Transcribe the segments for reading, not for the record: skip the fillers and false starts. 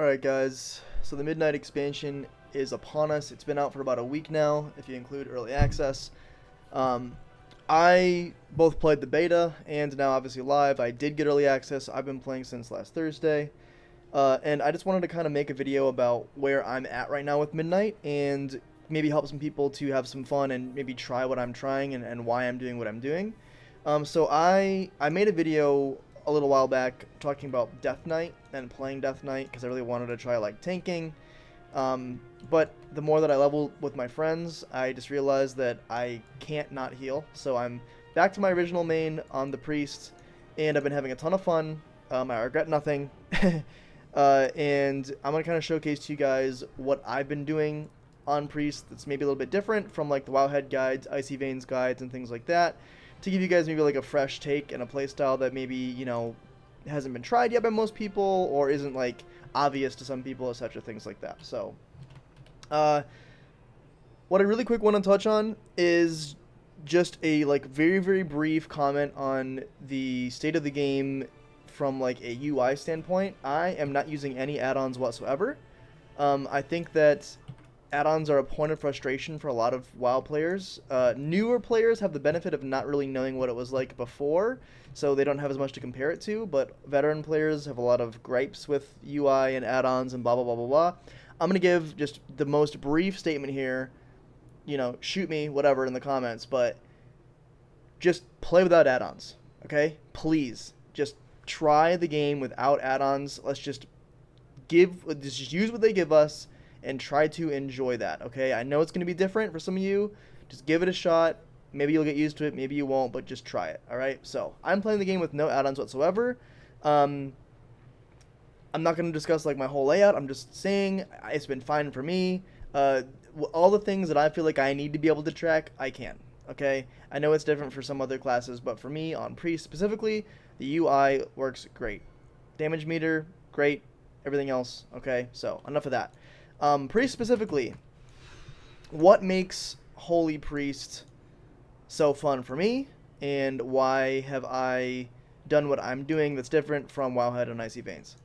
Alright guys, so the Midnight expansion is upon us. It's been out for about a week now, if you include early access. Um, I both played the beta and now obviously live. I did get early access. I've been playing since last Thursday. And I just wanted to kind of make a video about where I'm at right now with Midnight and maybe help some people to have some fun and maybe try what I'm trying and why I'm doing what I'm doing. So I made a video a little while back talking about Death Knight and playing Death Knight because I really wanted to try like tanking. But the more that I level with my friends, I just realized that I can't not heal. So I'm back to my original main on the Priest, and I've been having a ton of fun. I regret nothing. And I'm going to kind of showcase to you guys what I've been doing on Priest that's maybe a little bit different from like the Wowhead guides, Icy Veins guides, and things like that, to give you guys maybe like a fresh take and a playstyle that maybe, hasn't been tried yet by most people or isn't like obvious to some people, etc. Things like that. So, uh, what I really quick want to touch on is just a like very very brief comment on the state of the game from like a UI standpoint. I am not using any add-ons whatsoever. I think that add-ons are a point of frustration for a lot of WoW players. Newer players have the benefit of not really knowing what it was like before, so they don't have as much to compare it to, but veteran players have a lot of gripes with UI and add-ons and blah, blah, blah, blah, blah. I'm going to give just the most brief statement here. Shoot me, whatever, in the comments, but just play without add-ons, okay? Please, just try the game without add-ons. Let's just use what they give us and try to enjoy that, okay? I know it's going to be different for some of you. Just give it a shot. Maybe you'll get used to it, maybe you won't, but just try it, all right? So, I'm playing the game with no add-ons whatsoever. I'm not going to discuss like my whole layout. I'm just saying it's been fine for me. All the things that I feel like I need to be able to track, I can, okay? I know it's different for some other classes, but for me, on Priest specifically, the UI works great. Damage meter, great. Everything else, okay? So, enough of that. Priest specifically, what makes Holy Priest so fun for me, and why have I done what I'm doing that's different from Wowhead and Icy Veins?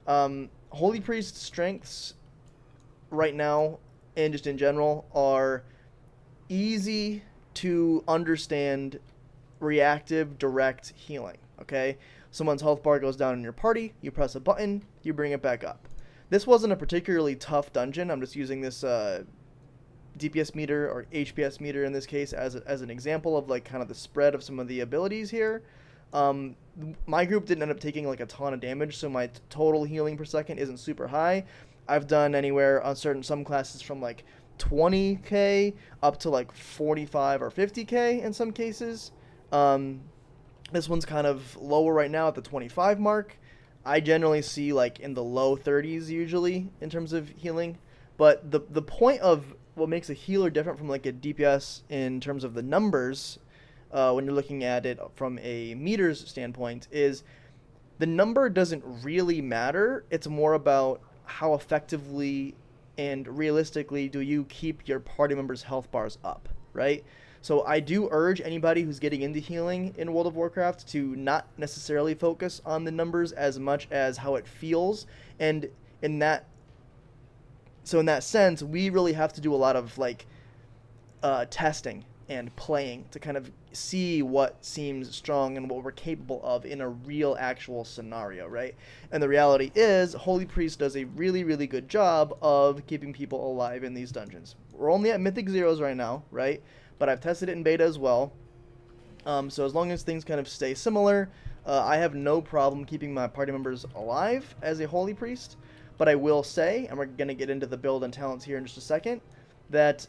Holy Priest strengths right now, and just in general, are easy to understand reactive direct healing, okay? Someone's health bar goes down in your party, you press a button, you bring it back up. This wasn't a particularly tough dungeon. I'm just using this DPS meter or HPS meter in this case as an example of like kind of the spread of some of the abilities here. My group didn't end up taking like a ton of damage, so my total healing per second isn't super high. I've done anywhere on some classes from like 20k up to like 45 or 50k in some cases. This one's kind of lower right now at the 25 mark. I generally see like in the low 30s usually in terms of healing. But the point of what makes a healer different from like a DPS in terms of the numbers, when you're looking at it from a meters standpoint, is the number doesn't really matter. It's more about how effectively and realistically do you keep your party members' health bars up, right? So I do urge anybody who's getting into healing in World of Warcraft to not necessarily focus on the numbers as much as how it feels. And in that sense, we really have to do a lot of like testing and playing to kind of see what seems strong and what we're capable of in a real actual scenario, right? And the reality is Holy Priest does a really, really good job of keeping people alive in these dungeons. We're only at Mythic Zeros right now, right? But I've tested it in beta as well. So as long as things kind of stay similar, I have no problem keeping my party members alive as a Holy Priest. But I will say, and we're going to get into the build and talents here in just a second, that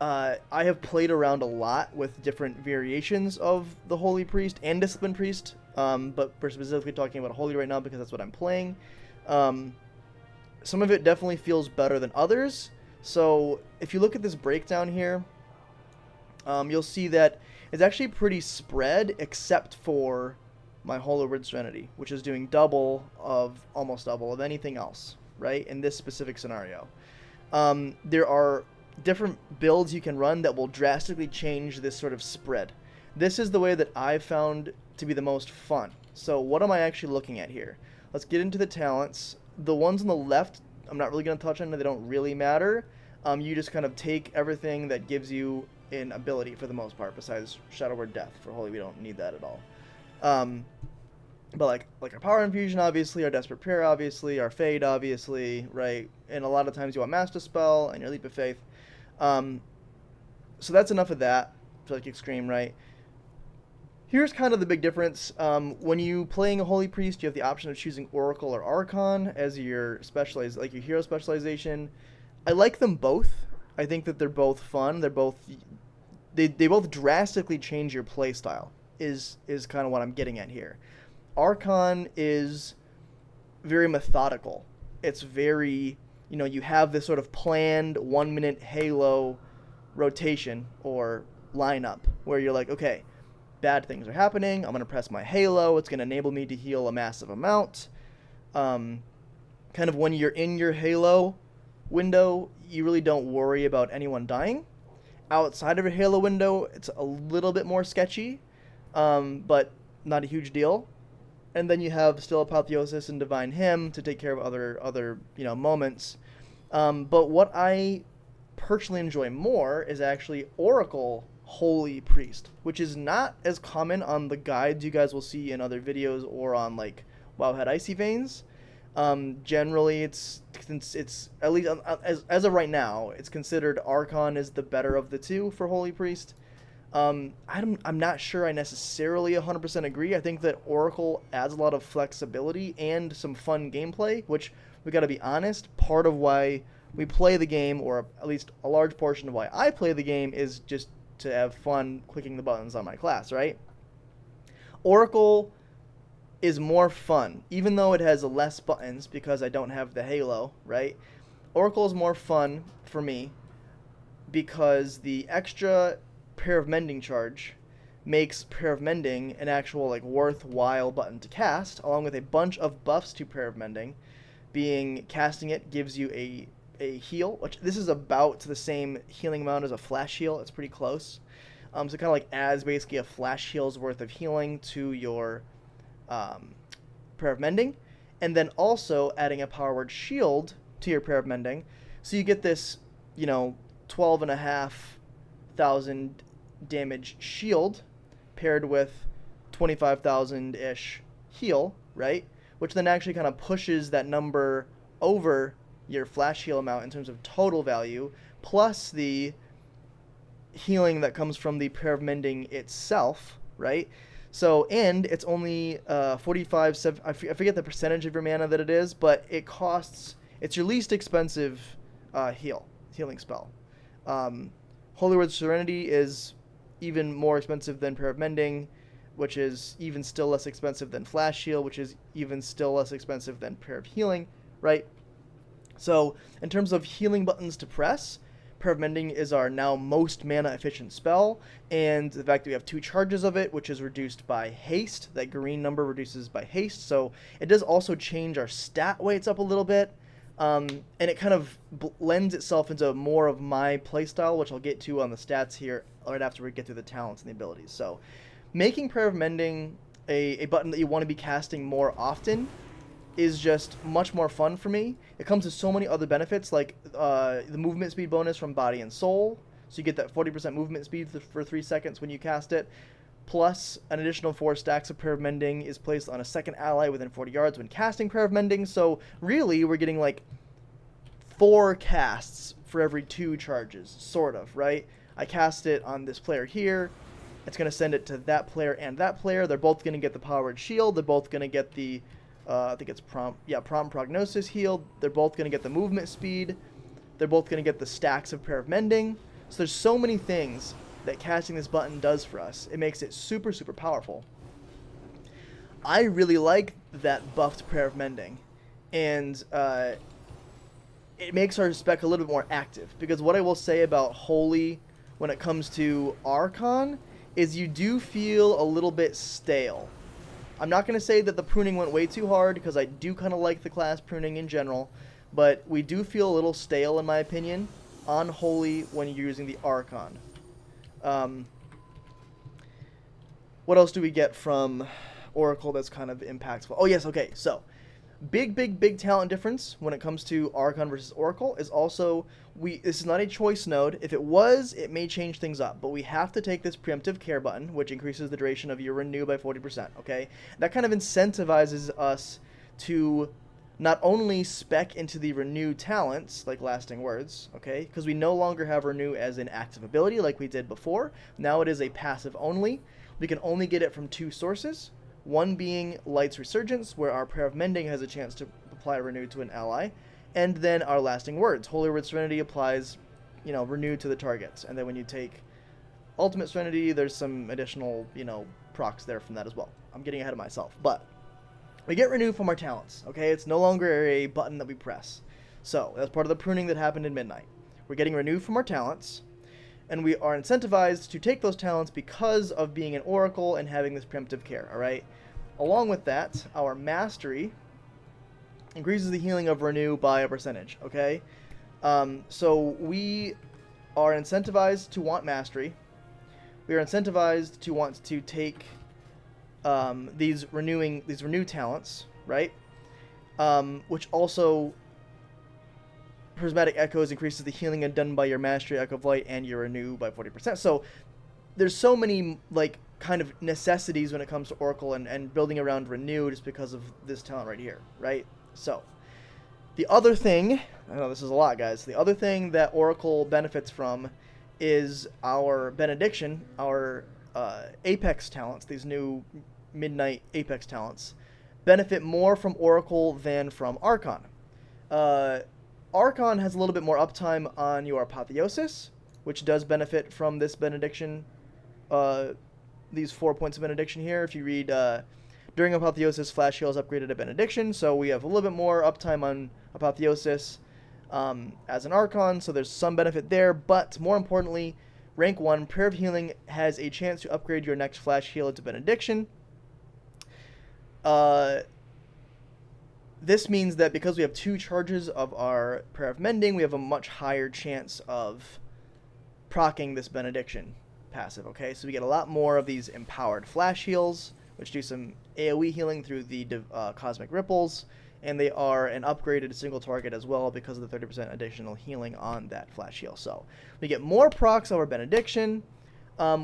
I have played around a lot with different variations of the Holy Priest and Disciplined Priest, but we're specifically talking about Holy right now because that's what I'm playing. Some of it definitely feels better than others. So if you look at this breakdown here, you'll see that it's actually pretty spread except for my Holy Word Serenity, which is doing almost double of anything else, right, in this specific scenario. There are different builds you can run that will drastically change this sort of spread. This is the way that I've found to be the most fun. So what am I actually looking at here? Let's get into the talents. The ones on the left, I'm not really going to touch on. They don't really matter. You just kind of take everything that gives you an ability for the most part, besides Shadow Word Death. For Holy, we don't need that at all. But like our Power Infusion, obviously, our Desperate Prayer, obviously, our Fade, obviously, right? And a lot of times you want Master Spell and your Leap of Faith. So that's enough of that for like Extreme, right? Here's kind of the big difference. When you playing a Holy Priest, you have the option of choosing Oracle or Archon as your like your hero specialization. I like them both. I think that they're both fun. They're both they both drastically change your play style. Is kind of what I'm getting at here. Archon is very methodical. It's very, you have this sort of planned 1 minute Halo rotation or lineup where you're like, okay, bad things are happening. I'm going to press my Halo. It's going to enable me to heal a massive amount. Kind of when you're in your Halo window, you really don't worry about anyone dying. Outside of your Halo window, it's a little bit more sketchy, but not a huge deal. And then you have still Apotheosis and Divine Hymn to take care of other moments. But what I personally enjoy more is actually Oracle Holy Priest, which is not as common on the guides you guys will see in other videos or on like Wowhead Icy Veins. Generally, it's at least as of right now, it's considered Archon is the better of the two for Holy Priest. I'm not sure I necessarily 100% agree. I think that Oracle adds a lot of flexibility and some fun gameplay, which we got to be honest, part of why we play the game, or at least a large portion of why I play the game, is just to have fun clicking the buttons on my class, right? Oracle is more fun, even though it has less buttons because I don't have the Halo, right? Oracle is more fun for me because the extra Prayer of Mending charge makes Prayer of Mending an actual like worthwhile button to cast, along with a bunch of buffs to Prayer of Mending. Being casting it gives you a heal, which this is about the same healing amount as a flash heal. It's pretty close. So it kind of like adds basically a flash heal's worth of healing to your Prayer of Mending, and then also adding a Power Word Shield to your Prayer of Mending. So you get this, 12,500 damage shield paired with 25,000-ish heal, right? Which then actually kind of pushes that number over your flash heal amount in terms of total value, plus the healing that comes from the Prayer of Mending itself, right? So, and it's only 45, I forget the percentage of your mana that it is, but it's your least expensive healing spell. Holy Word Serenity is even more expensive than Prayer of Mending, which is even still less expensive than Flash Heal, which is even still less expensive than Prayer of Healing, right? So, in terms of healing buttons to press, Prayer of Mending is our now most mana efficient spell, and the fact that we have 2 charges of it, which is reduced by haste, that green number reduces by haste, so it does also change our stat weights up a little bit, and it kind of lends itself into more of my playstyle, which I'll get to on the stats here right after we get through the talents and the abilities. So, making Prayer of Mending a button that you want to be casting more often is just much more fun for me. It comes with so many other benefits, like the movement speed bonus from Body and Soul, so you get that 40% movement speed for 3 seconds when you cast it, plus an additional 4 stacks of Prayer of Mending is placed on a second ally within 40 yards when casting Prayer of Mending, so really we're getting like 4 casts for every 2 charges, sort of, right? I cast it on this player here, it's going to send it to that player and that player, they're both going to get the Powered Shield, they're both going to get the I think it's Prompt Prognosis healed. They're both going to get the movement speed. They're both going to get the stacks of Prayer of Mending. So there's so many things that casting this button does for us. It makes it super, super powerful. I really like that buffed Prayer of Mending. And it makes our spec a little bit more active. Because what I will say about Holy when it comes to Archon is you do feel a little bit stale. I'm not going to say that the pruning went way too hard, because I do kind of like the class pruning in general, but we do feel a little stale, in my opinion, on Holy when you're using the Archon. What else do we get from Oracle that's kind of impactful? Oh, yes, okay, so Big talent difference when it comes to Archon versus Oracle is also this is not a choice node. If it was, it may change things up, but we have to take this preemptive care button, which increases the duration of your renew by 40%, okay? That kind of incentivizes us to not only spec into the renew talents, like lasting words, okay? Because we no longer have renew as an active ability like we did before. Now it is a passive only. We can only get it from two sources. One being Light's Resurgence, where our Prayer of Mending has a chance to apply Renew to an ally, and then our Lasting Words. Holy Word Serenity applies, Renew to the targets, and then when you take Ultimate Serenity, there's some additional, procs there from that as well. I'm getting ahead of myself, but we get Renew from our talents, okay? It's no longer a button that we press. So, that's part of the pruning that happened in Midnight. We're getting Renew from our talents, and we are incentivized to take those talents because of being an Oracle and having this preemptive care, alright? Along with that, our Mastery increases the healing of Renew by a percentage, okay? So we are incentivized to want Mastery. We are incentivized to want to take these renew talents, right? Which also Prismatic Echoes increases the healing done by your Mastery, Echo of Light, and your Renew by 40%. So there's so many kind of necessities when it comes to Oracle and building around Renew just because of this talent right here, right? So the other thing, I know this is a lot, guys. The other thing that Oracle benefits from is our Benediction, our Apex talents, these new Midnight Apex talents, benefit more from Oracle than from Archon. Archon has a little bit more uptime on your Apotheosis, which does benefit from this Benediction, these 4 points of Benediction here. If you read, during Apotheosis, Flash Heal is upgraded to Benediction, so we have a little bit more uptime on Apotheosis as an Archon, so there's some benefit there, but more importantly, rank 1, Prayer of Healing has a chance to upgrade your next Flash Heal into Benediction. This means that because we have 2 charges of our Prayer of Mending, we have a much higher chance of proccing this Benediction passive, okay? So we get a lot more of these empowered Flash Heals, which do some AoE healing through the Cosmic Ripples, and they are an upgraded single target as well because of the 30% additional healing on that Flash Heal. So we get more procs over Benediction.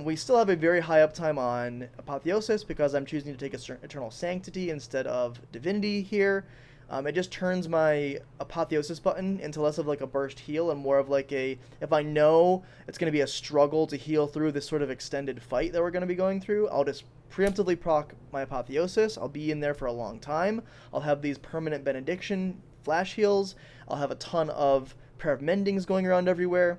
We still have a very high uptime on Apotheosis because I'm choosing to take Eternal Sanctity instead of Divinity here. It just turns my Apotheosis button into less of like a burst heal and more of like a, if I know it's going to be a struggle to heal through this sort of extended fight that we're going to be going through, I'll just preemptively proc my Apotheosis. I'll be in there for a long time. I'll have these permanent Benediction Flash Heals. I'll have a ton of Prayer of Mendings going around everywhere.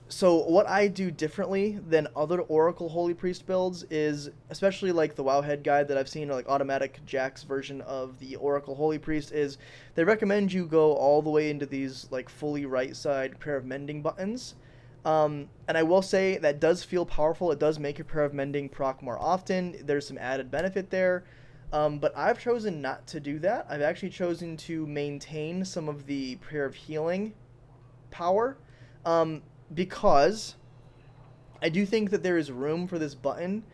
So what I do differently than other Oracle Holy Priest builds is, especially like the Wowhead guide that I've seen, or like Automatic Jack's version of the Oracle Holy Priest, is they recommend you go all the way into these like fully right side Prayer of Mending buttons. And I will say that does feel powerful. It does make your Prayer of Mending proc more often. There's some added benefit there. But I've chosen not to do that. I've actually chosen to maintain some of the Prayer of Healing power. Because I do think that there is room for this button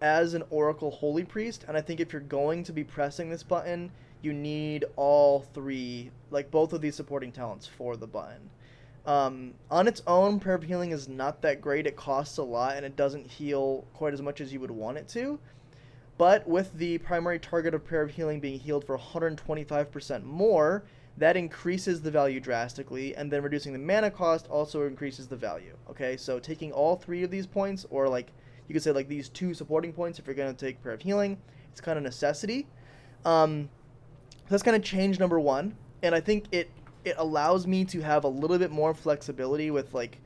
as an Oracle Holy Priest, and I think if you're going to be pressing this button, you need all 3, like both of these supporting talents for the button. On its own, Prayer of Healing is not that great. It costs a lot, and it doesn't heal quite as much as you would want it to. But with the primary target of Prayer of Healing being healed for 125% more, that increases the value drastically, and then reducing the mana cost also increases the value. Okay, so taking all 3 of these points, or like you could say like these 2 supporting points if you're going to take Prayer of Healing, it's kind of necessity. That's kind of change number 1, and I think it allows me to have a little bit more flexibility with like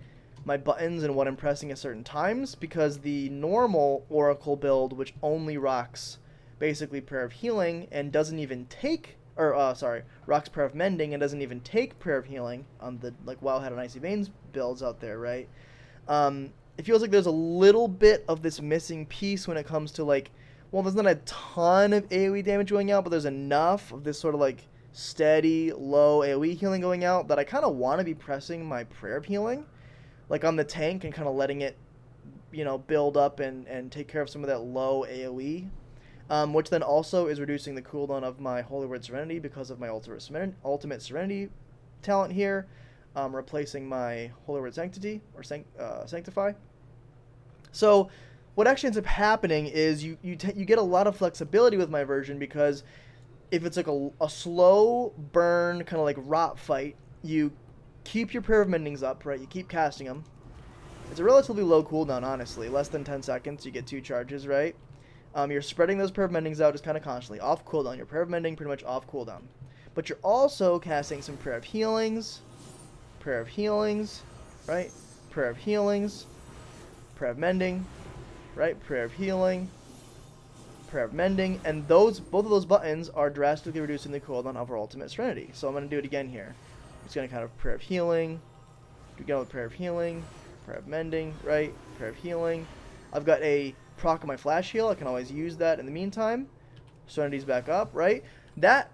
my buttons and what I'm pressing at certain times, because the normal Oracle build, which only rocks basically Prayer of Healing and doesn't even take rocks Prayer of Mending and doesn't even take Prayer of Healing on the like Wildhead and Icy Veins builds out there, right? It feels like there's a little bit of this missing piece when it comes to like, well, there's not a ton of AoE damage going out, but there's enough of this sort of like steady, low AoE healing going out that I kind of want to be pressing my Prayer of Healing, like on the tank, and kind of letting it, build up and take care of some of that low AoE. which then also is reducing the cooldown of my Holy Word Serenity because of my Ultimate Serenity talent here, replacing my Holy Word Sanctity, or Sanctify. So what actually ends up happening is you get a lot of flexibility with my version, because if it's like a slow burn, kind of like rot fight, you keep your Prayer of Mendings up, right? You keep casting them. It's a relatively low cooldown, honestly. Less than 10 seconds, you get 2 charges, right? You're spreading those Prayer of Mendings out just kind of constantly. Off cooldown. Your Prayer of Mending pretty much off cooldown. But you're also casting some Prayer of Healings. Prayer of Healings, right? Prayer of Healings. Prayer of Mending, right? Prayer of Healing. Prayer of Mending. And both of those buttons are drastically reducing the cooldown of our Ultimate Serenity. So I'm going to do it again here. I'm just going to kind of Prayer of Healing. Do again with Prayer of Healing. Prayer of Mending, right? Prayer of Healing. I've got a proc on my flash heal. I can always use that in the meantime. Serenity's back up, right? That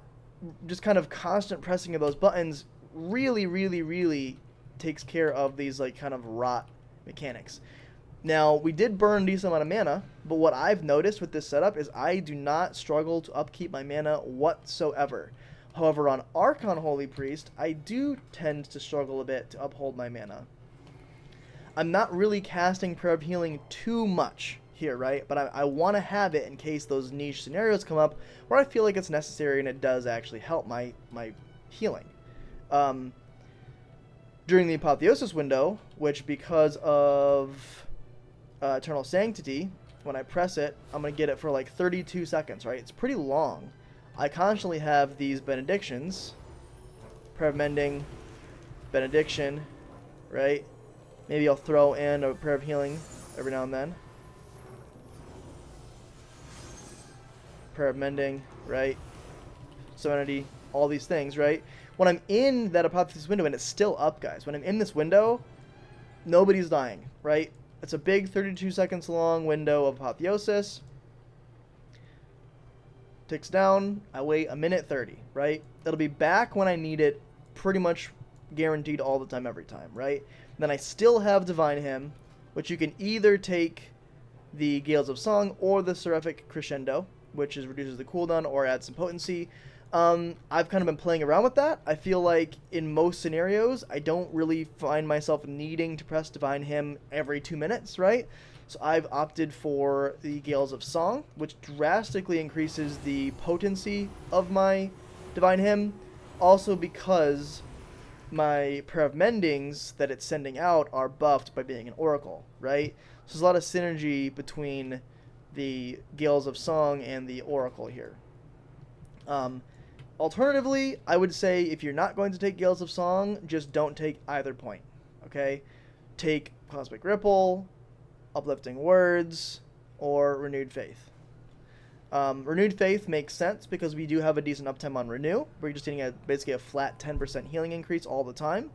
just kind of constant pressing of those buttons really, really, really takes care of these like kind of rot mechanics. Now, we did burn a decent amount of mana, but what I've noticed with this setup is I do not struggle to upkeep my mana whatsoever. However, on Archon Holy Priest, I do tend to struggle a bit to uphold my mana. I'm not really casting Prayer of Healing too much here, right? But I want to have it in case those niche scenarios come up where I feel like it's necessary and it does actually help my healing. During the Apotheosis window, which because of Eternal Sanctity, when I press it, I'm going to get it for like 32 seconds, right? It's pretty long. I constantly have these benedictions. Prayer of Mending, benediction, right? Maybe I'll throw in a Prayer of Healing every now and then. Prayer of Mending, right? Serenity, all these things, right? When I'm in that Apotheosis window, and it's still up, guys. When I'm in this window, nobody's dying, right? It's a big 32 seconds long window of Apotheosis. Ticks down. I wait a minute 30, right? It'll be back when I need it, pretty much guaranteed all the time, every time, right? Then I still have Divine Hymn, which you can either take the Gales of Song or the Seraphic Crescendo, which reduces the cooldown or adds some potency. I've kind of been playing around with that. I feel like in most scenarios, I don't really find myself needing to press Divine Hymn every 2 minutes, right? So I've opted for the Gales of Song, which drastically increases the potency of my Divine Hymn. Also because my Prayer of Mendings that it's sending out are buffed by being an Oracle, right? So there's a lot of synergy between the Gales of Song and the Oracle here. Alternatively, I would say if you're not going to take Gales of Song, just don't take either point, okay? Take Cosmic Ripple, Uplifting Words, or Renewed Faith. Renewed Faith makes sense because we do have a decent uptime on Renew. We're just getting basically a flat 10% healing increase all the time.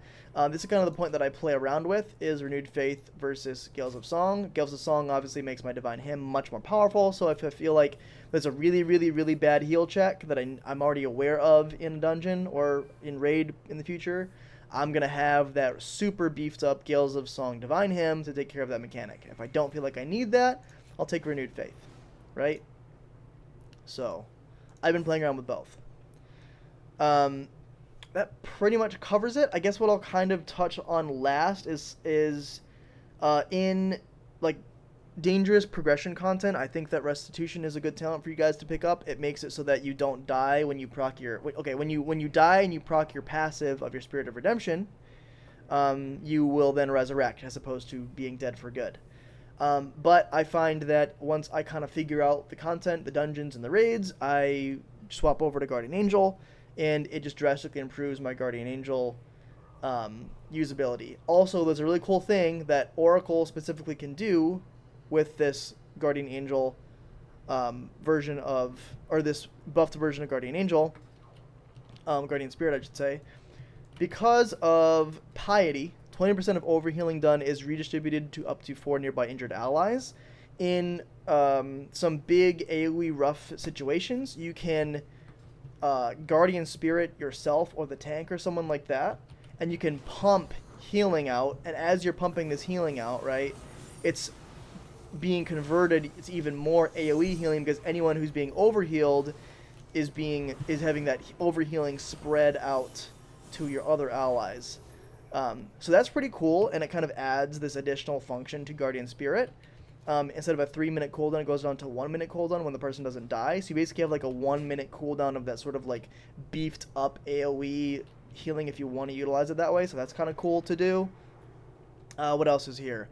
This is kind of the point that I play around with, is Renewed Faith versus Gales of Song. Gales of Song obviously makes my Divine Hymn much more powerful, so if I feel like there's a really, really, really bad heal check that I'm already aware of in a dungeon or in raid in the future, I'm going to have that super beefed up Gales of Song Divine Hymn to take care of that mechanic. If I don't feel like I need that, I'll take Renewed Faith, right? So, I've been playing around with both. That pretty much covers it. I guess what I'll kind of touch on last is in like dangerous progression content. I think that Restitution is a good talent for you guys to pick up. It makes it so that you don't die when you proc your when you die and you proc your passive of your Spirit of Redemption, you will then resurrect as opposed to being dead for good. But I find that once I kind of figure out the content, the dungeons, and the raids, I swap over to Guardian Angel, and it just drastically improves my Guardian Angel usability. Also, there's a really cool thing that Oracle specifically can do with this Guardian Angel version of, or this buffed version of Guardian Angel, Guardian Spirit, I should say, because of Piety. 20% of overhealing done is redistributed to up to 4 nearby injured allies. In some big AoE rough situations, you can Guardian Spirit yourself or the tank or someone like that, and you can pump healing out, and as you're pumping this healing out, right, it's being converted, it's even more AoE healing because anyone who's being overhealed is having that overhealing spread out to your other allies. So that's pretty cool, and it kind of adds this additional function to Guardian Spirit. Instead of a 3-minute cooldown, it goes down to 1-minute cooldown when the person doesn't die. So you basically have like a 1-minute cooldown of that sort of like beefed up AoE healing if you want to utilize it that way. So that's kind of cool to do. What else is here?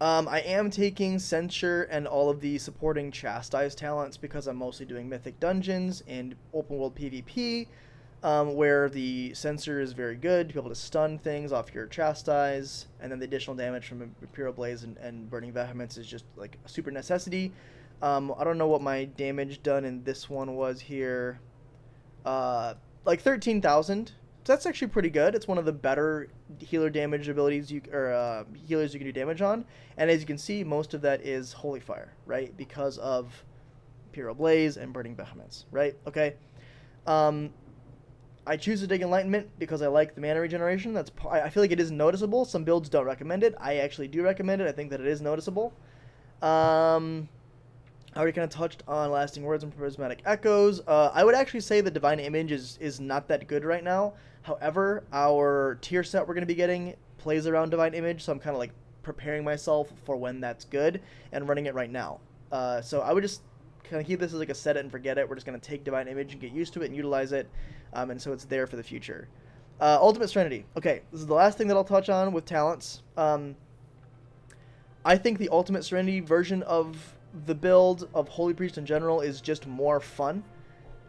I am taking Censure and all of the supporting Chastise talents because I'm mostly doing Mythic Dungeons and open world PvP, where the Censure is very good to be able to stun things off your Chastise, and then the additional damage from Imperial Blaze and Burning Vehemence is just like a super necessity. I don't know what my damage done in this one was here. Like 13,000. So that's actually pretty good. It's one of the better healer damage abilities healers you can do damage on. And as you can see, most of that is Holy Fire, right? Because of Imperial Blaze and Burning Vehemence, right? Okay. I choose to take Enlightenment because I like the mana regeneration. I feel like it is noticeable. Some builds don't recommend it. I actually do recommend it. I think that it is noticeable. I already kind of touched on Lasting Words and Prismatic Echoes. I would actually say the Divine Image is not that good right now. However, our tier set we're going to be getting plays around Divine Image, so I'm kind of like preparing myself for when that's good and running it right now. So I would just kind of keep this as like a set it and forget it. We're just going to take Divine Image and get used to it and utilize it, and so it's there for the future. Ultimate Serenity. Okay, this is the last thing that I'll touch on with talents. I think the Ultimate Serenity version of the build of Holy Priest in general is just more fun.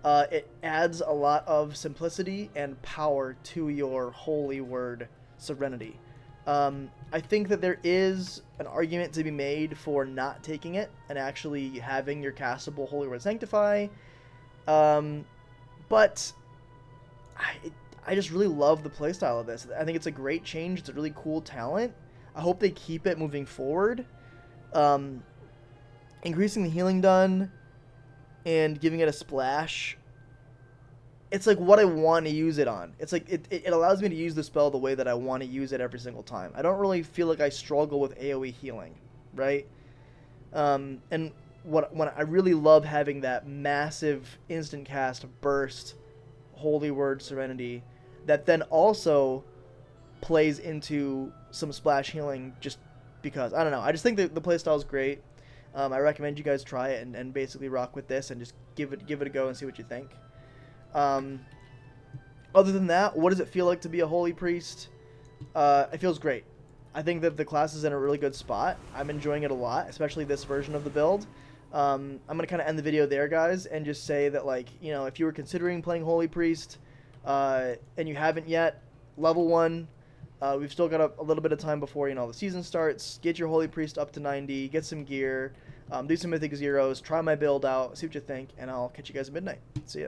It adds a lot of simplicity and power to your holy word Serenity. I think that there is an argument to be made for not taking it and actually having your castable Holy Word Sanctify. But I just really love the playstyle of this. I think it's a great change. It's a really cool talent. I hope they keep it moving forward. Increasing the healing done and giving it a splash, it's like what I want to use it on. It's like it allows me to use the spell the way that I want to use it every single time. I don't really feel like I struggle with AoE healing, right? And when I really love having that massive instant cast burst Holy Word Serenity that then also plays into some splash healing just because. I don't know. I just think that the playstyle is great. I recommend you guys try it and basically rock with this and just give it a go and see what you think. Other than that, what does it feel like to be a Holy Priest? It feels great. I think that the class is in a really good spot. I'm enjoying it a lot, especially this version of the build. I'm going to kind of end the video there, guys, and just say that, like, you know, if you were considering playing Holy Priest and you haven't yet, level 1, we've still got a little bit of time before, you know, the season starts. Get your Holy Priest up to 90, get some gear, do some Mythic Zeros, try my build out, see what you think, and I'll catch you guys at midnight. See ya.